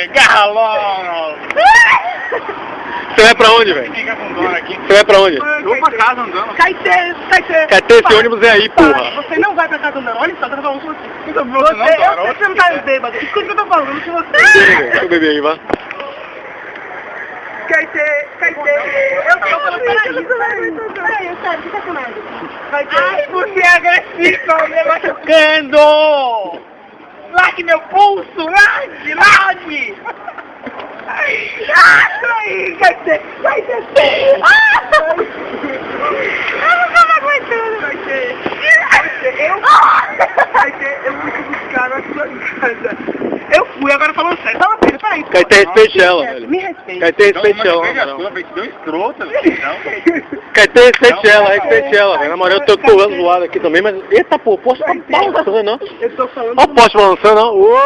Garra logo! Você vai pra onde, velho? Fica com dor aqui. Você vai pra onde? Eu vou pra casa andando. Caetê. Caetê, esse ônibus é aí, porra. Você não vai pra casa andando. Olha só, eu tô falando com você. Você não, Eu sei que garoto? você não tá bêbado. Escuta o que eu tô falando com você. Deixa eu beber aí, vá. Caetê. Eu tô falando, peraí, sério, que sacanagem. Ai, você é agressivo, me machucando. Largue meu pulso, largue. Ai, Caetê. Eu não tava aguentando, Caetê. Eu fui te buscar na sua casa. Eu fui, agora falando sério. Fala sério, peraí. Caetê, respeite ela, velho. Me respeita. Caetê, respeite ela. Deu escrota, Caetê, respeite ela, velho. Na moral, eu tô zoado aqui também, mas... Eita, pô, posso tá balançando, não? Eu tô falando... Ó, posso balançando, não? Ô!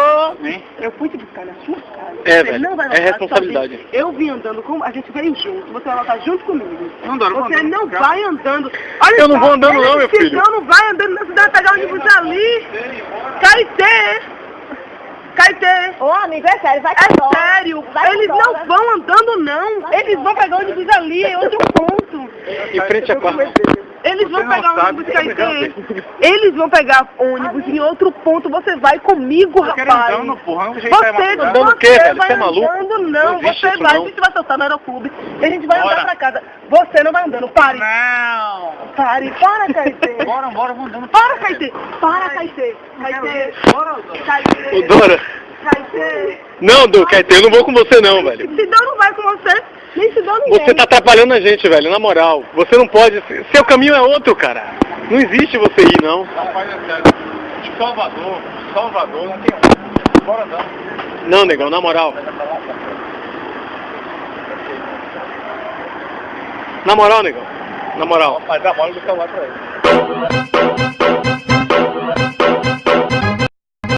Eu fui te buscar na sua casa. É, Você velho, não vai é voltar responsabilidade. sozinho. Eu vim andando com... A gente veio junto. Você vai voltar junto comigo. Não dá, Você não vai andando. Olha Eu não só, vou andando não, meu filho. Não vai andando. Você deve pegar o ônibus ali. Caetê. Ô, amigo, é sério, vai É embora. sério. Vai Eles embora. não vão andando, não. Eles vão pegar o ônibus ali. É outro ponto. Em frente à quarta. Eles vão Você pegar não o ônibus, sabe, Caetê. Eles vão pegar ônibus em outro ponto. Você vai comigo, Eu quero rapaz. andando, porra. Não Você Andando o quê, velho? vai Você é maluco? andando, não. Não existe Você isso, vai, não. a gente vai soltar no aeroclube. E a gente vai Bora. andar pra casa. Você não vai andando. Pare. Não! Para, Caetê. Bora, vamos andando. Para, Caetê. Caetê. Bora, Ô, Dora. Caetê. Não, Du, Caetê, eu não vou com você não, velho. Sidão não vai com você. Nem Sidão ninguém. Você tá atrapalhando a gente, velho, na moral. Você não pode... Seu caminho é outro, cara. Não existe você ir, não. Rapaz, é sério. De Salvador, não tem bora andando. Não, negão, na moral. Na moral, negão. Na moral. Rapaz, dá bola do celular pra ele.